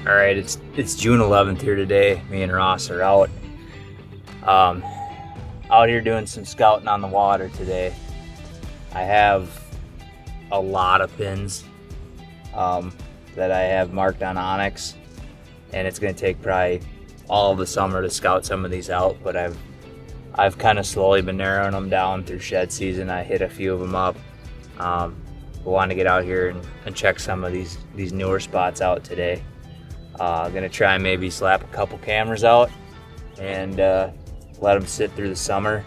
All right, it's June 11th here today. Me and Ross are out out here doing some scouting on the water today. I have a lot of pins that I have marked on Onyx, and it's going to take probably all of the summer to scout some of these out. But I've kind of slowly been narrowing them down through shed season. I hit a few of them up. We wanted to get out here and check some of these newer spots out today. Gonna try and maybe slap a couple cameras out and let them sit through the summer.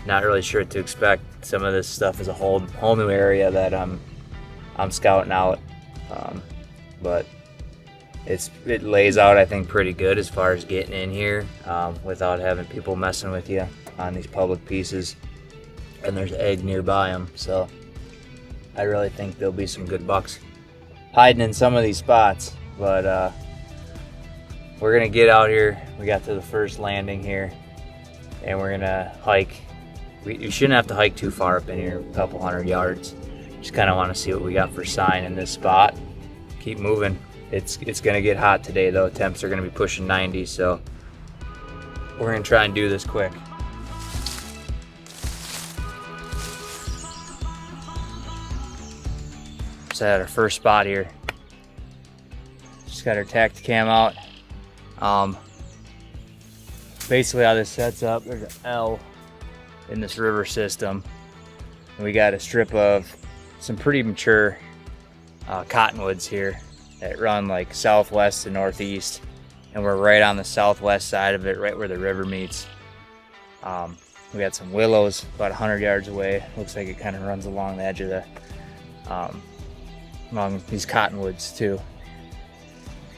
Not really sure what to expect. Some of this stuff is a whole new area that I'm scouting out, but it lays out, I think, pretty good as far as getting in here without having people messing with you on these public pieces. And there's egg nearby them, so I really think there'll be some good bucks hiding in some of these spots. But we're gonna get out here. We got to the first landing here, and we're gonna hike. You shouldn't have to hike too far up in here, a couple 100 yards. Just kind of want to see what we got for sign in this spot. Keep moving. It's gonna get hot today though. Temps are gonna be pushing 90, so we're gonna try and do this quick. So at our first spot here. Just got our Tactacam out. Basically how this sets up, there's an L in this river system. And we got a strip of some pretty mature cottonwoods here that run like southwest to northeast. And we're right on the southwest side of it, right where the river meets. We got some willows about 100 yards away. Looks like it kind of runs along the edge of the among these cottonwoods too.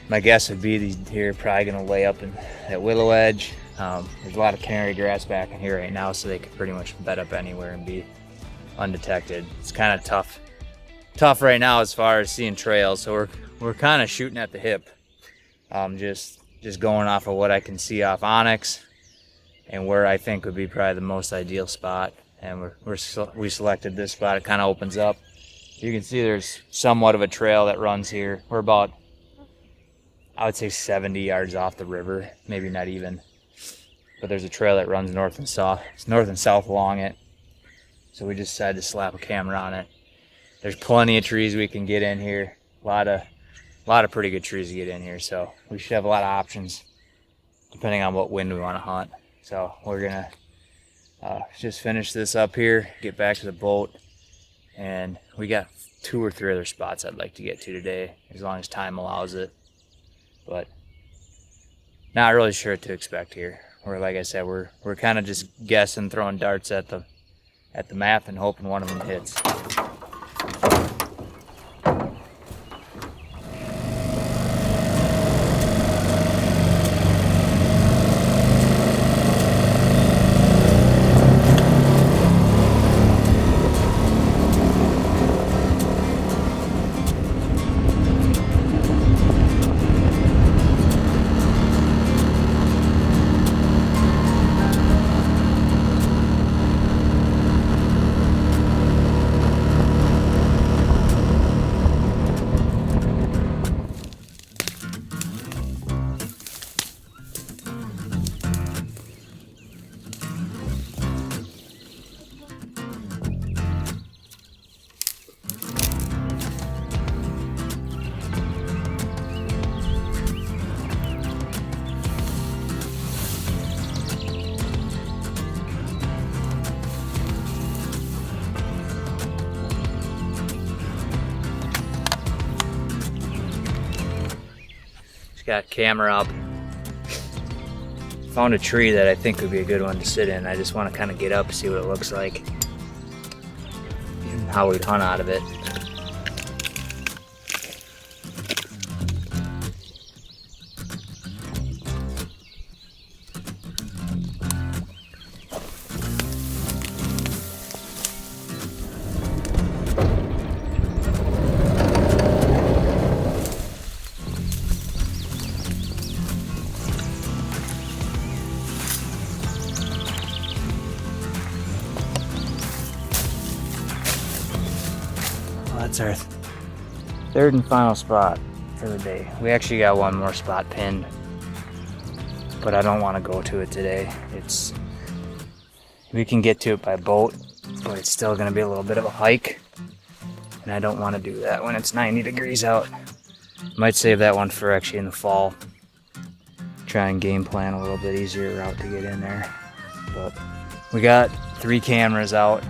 My guess would be these deer are probably gonna lay up in that willow edge. There's a lot of canary grass back in here right now, so they could pretty much bed up anywhere and be undetected. It's kind of tough right now as far as seeing trails, so we're kind of shooting at the hip. Just going off of what I can see off Onyx and where I think would be probably the most ideal spot. And we selected this spot. It kind of opens up. You can see there's somewhat of a trail that runs here. We're about, I would say, 70 yards off the river, maybe not even. But there's a trail that runs north and south along it. So we just decided to slap a camera on it. There's plenty of trees we can get in here. A lot of pretty good trees to get in here. So we should have a lot of options depending on what wind we want to hunt. So we're gonna just finish this up here, get back to the boat. And we got 2 or 3 other spots I'd like to get to today, as long as time allows it. But not really sure what to expect here. Like I said, we're kind of just guessing, throwing darts at the map and hoping one of them hits. Got camera up. Found a tree that I think would be a good one to sit in. I just want to kind of get up, see what it looks like, and how we'd hunt out of it. That's our third and final spot. for the day. We actually got one more spot pinned, but I don't want to go to it today. We can get to it by boat, but it's still going to be a little bit of a hike, and I don't want to do that when it's 90 degrees out. Might save that one for actually in the fall. Try and game plan a little bit easier route to get in there. But we got 3 cameras out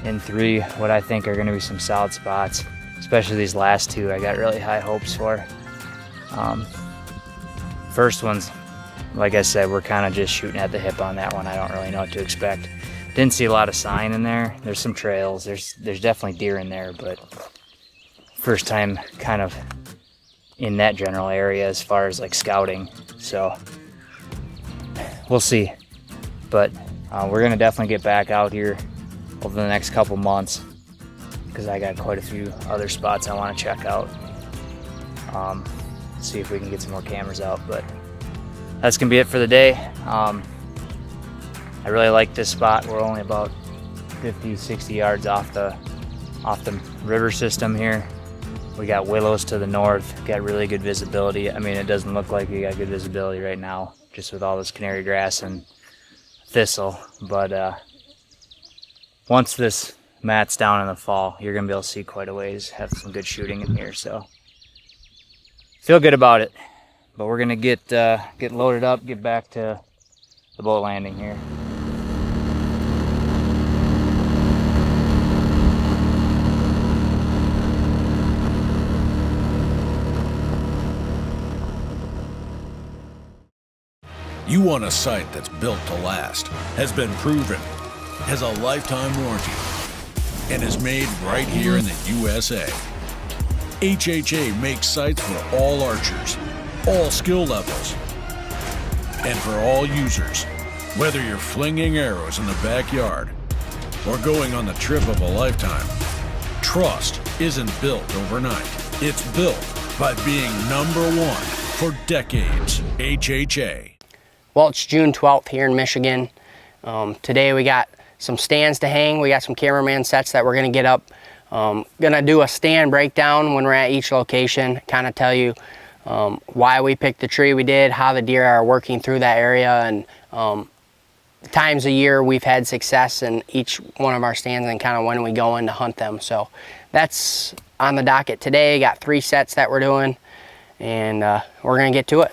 and 3 what I think are going to be some solid spots, especially these last 2 I got really high hopes for. First one's, like I said, we're kind of just shooting at the hip on that one. I don't really know what to expect. Didn't see a lot of sign in there. There's some trails. There's definitely deer in there, but first time kind of in that general area as far as like scouting. So we'll see. But we're gonna definitely get back out here over the next couple months because I got quite a few other spots I want to check out. See if we can get some more cameras out, but that's gonna be it for the day. I really like this spot. We're only about 50, 60 yards off the river system here. We got willows to the north, got really good visibility. I mean, it doesn't look like we got good visibility right now, just with all this canary grass and thistle. But once this mats down in the fall, you're gonna be able to see quite a ways, have some good shooting in here. So feel good about it. But we're gonna get loaded up, get back to the boat landing here. You want a site that's built to last, has been proven, has a lifetime warranty, and is made right here in the USA. HHA makes sites for all archers, all skill levels, and for all users. Whether you're flinging arrows in the backyard or going on the trip of a lifetime, trust isn't built overnight. It's built by being #1 for decades. HHA. Well, it's June 12th here in Michigan. Today we got some stands to hang. We got some cameraman sets that we're gonna get up. Gonna do a stand breakdown when we're at each location, kind of tell you why we picked the tree we did, how the deer are working through that area, and times a year we've had success in each one of our stands and kind of when we go in to hunt them. So that's on the docket today. Got 3 sets that we're doing, and we're gonna get to it.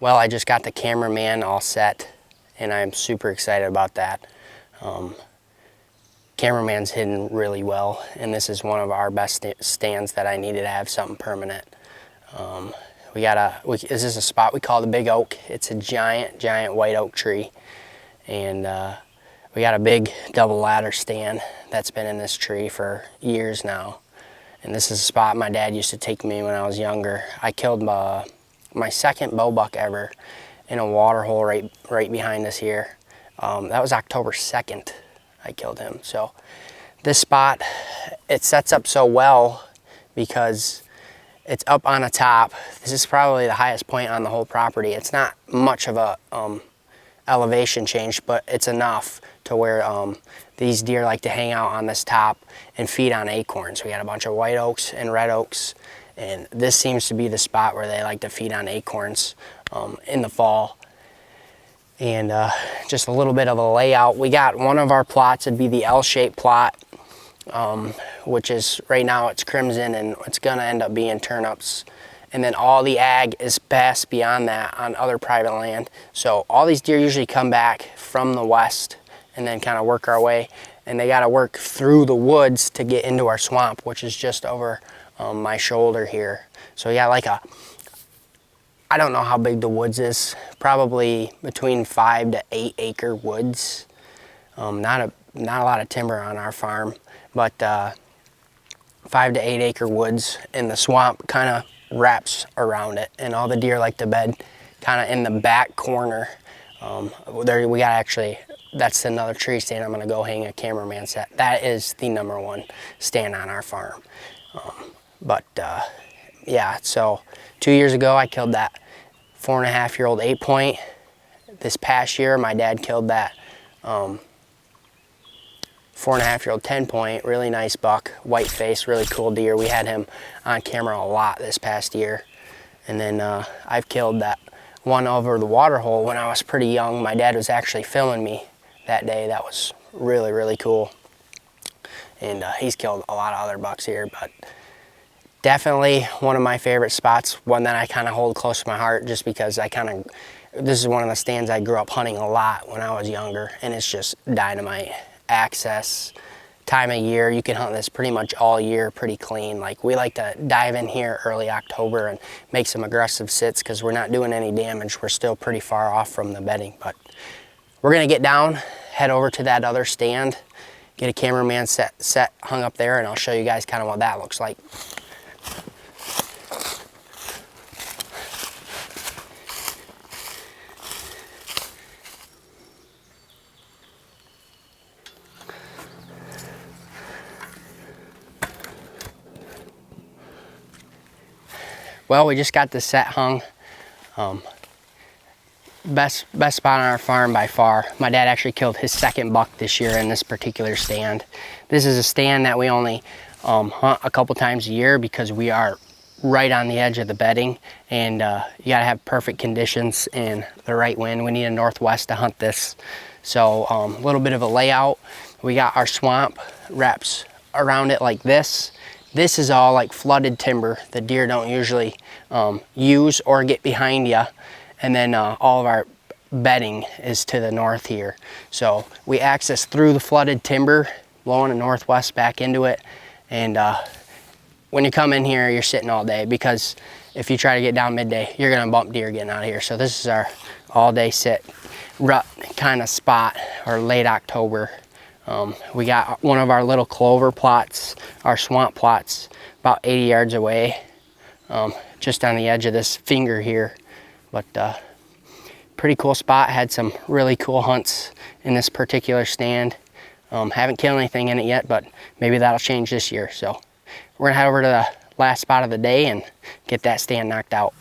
Well, I just got the cameraman all set, and I'm super excited about that. Cameraman's hidden really well, and this is one of our best stands that I needed to have something permanent. This is a spot we call the Big Oak. It's a giant white oak tree, and we got a big double ladder stand that's been in this tree for years now. And this is a spot my dad used to take me when I was younger. I killed my second bow buck ever in a water hole right behind us here. That was October 2nd I killed him. So this spot, it sets up so well because it's up on a top. This is probably the highest point on the whole property. It's not much of a elevation change, but it's enough to where these deer like to hang out on this top and feed on acorns. We got a bunch of white oaks and red oaks, and this seems to be the spot where they like to feed on acorns in the fall. And just a little bit of a layout. We got one of our plots, it'd be the L-shaped plot, which is right now it's crimson, and it's gonna end up being turnips. And then all the ag is past beyond that on other private land. So all these deer usually come back from the west and then kind of work our way. And they gotta work through the woods to get into our swamp, which is just over my shoulder here. So we got like I don't know how big the woods is, probably between 5 to 8 acre woods. Not a lot of timber on our farm, but 5 to 8 acre woods, and the swamp kind of wraps around it, and all the deer like to bed kind of in the back corner. There we got actually, that's another tree stand I'm gonna go hang a cameraman set. That is the #1 stand on our farm. Yeah, so 2 years ago I killed that 4.5-year-old 8-point. This past year my dad killed that 4.5-year-old 10-point, really nice buck, white face, really cool deer. We had him on camera a lot this past year. And then I've killed that one over the water hole when I was pretty young. My dad was actually filming me that day. That was really, really cool. And he's killed a lot of other bucks here, but definitely one of my favorite spots, one that I kind of hold close to my heart just because this is one of the stands I grew up hunting a lot when I was younger, and it's just dynamite. Access, time of year, you can hunt this pretty much all year pretty clean. Like, we like to dive in here early October and make some aggressive sits because we're not doing any damage. We're still pretty far off from the bedding, but we're gonna get down, head over to that other stand, get a cameraman set hung up there, and I'll show you guys kind of what that looks like. Well, we just got the set hung. Best spot on our farm by far. My dad actually killed his 2nd buck this year in this particular stand. This is a stand that we only hunt a couple times a year because we are right on the edge of the bedding, and you gotta have perfect conditions and the right wind. We need a northwest to hunt this. So a little bit of a layout. We got our swamp wraps around it like this. This is all like flooded timber. The deer don't usually use or get behind you. And then all of our bedding is to the north here. So we access through the flooded timber, blowing a northwest back into it. And when you come in here, you're sitting all day, because if you try to get down midday, you're gonna bump deer getting out of here. So this is our all day sit rut kind of spot, or late October. We got one of our little clover plots, our swamp plots, about 80 yards away, just on the edge of this finger here. But pretty cool spot. Had some really cool hunts in this particular stand. Haven't killed anything in it yet, but maybe that'll change this year. So we're gonna head over to the last spot of the day and get that stand knocked out.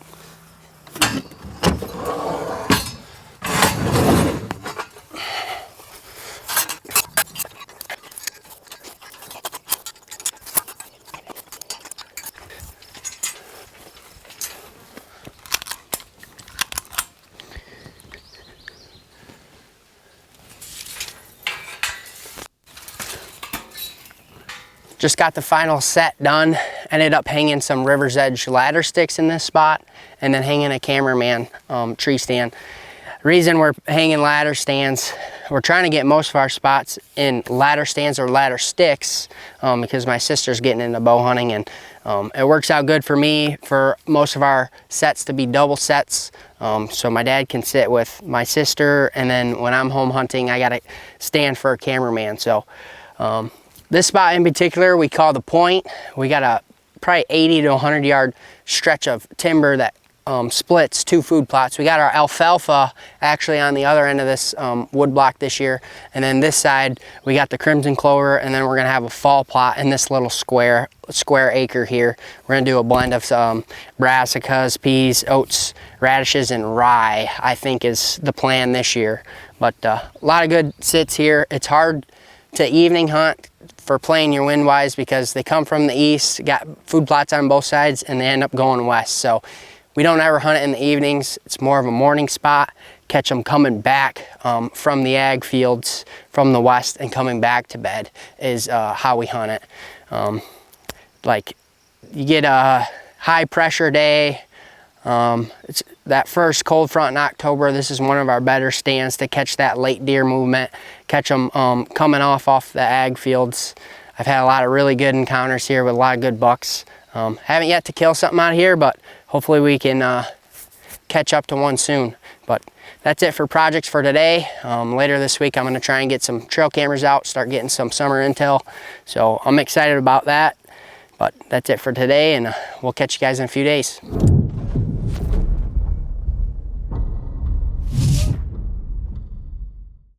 Just got the final set done. Ended up hanging some River's Edge ladder sticks in this spot, and then hanging a cameraman tree stand. Reason we're hanging ladder stands, we're trying to get most of our spots in ladder stands or ladder sticks, because my sister's getting into bow hunting, and it works out good for me for most of our sets to be double sets. So my dad can sit with my sister, and then when I'm home hunting, I gotta stand for a cameraman. So this spot in particular we call the point. We got a probably 80 to 100 yard stretch of timber that splits 2 food plots. We got our alfalfa actually on the other end of this wood block this year, and then this side we got the crimson clover, and then we're gonna have a fall plot in this little square acre here. We're gonna do a blend of brassicas, peas, oats, radishes, and rye, I think is the plan this year. But a lot of good sits here. It's hard to evening hunt for playing your wind wise because they come from the east, got food plots on both sides, and they end up going west. So we don't ever hunt it in the evenings. It's more of a morning spot. Catch them coming back from the ag fields from the west and coming back to bed is how we hunt it. Like, you get a high pressure day. It's that first cold front in October. This is one of our better stands to catch that late deer movement, catch them coming off the ag fields. I've had a lot of really good encounters here with a lot of good bucks. Haven't yet to kill something out here, but hopefully we can catch up to one soon. But that's it for projects for today. Later this week I'm going to try and get some trail cameras out, start getting some summer intel. So I'm excited about that. But that's it for today, and we'll catch you guys in a few days.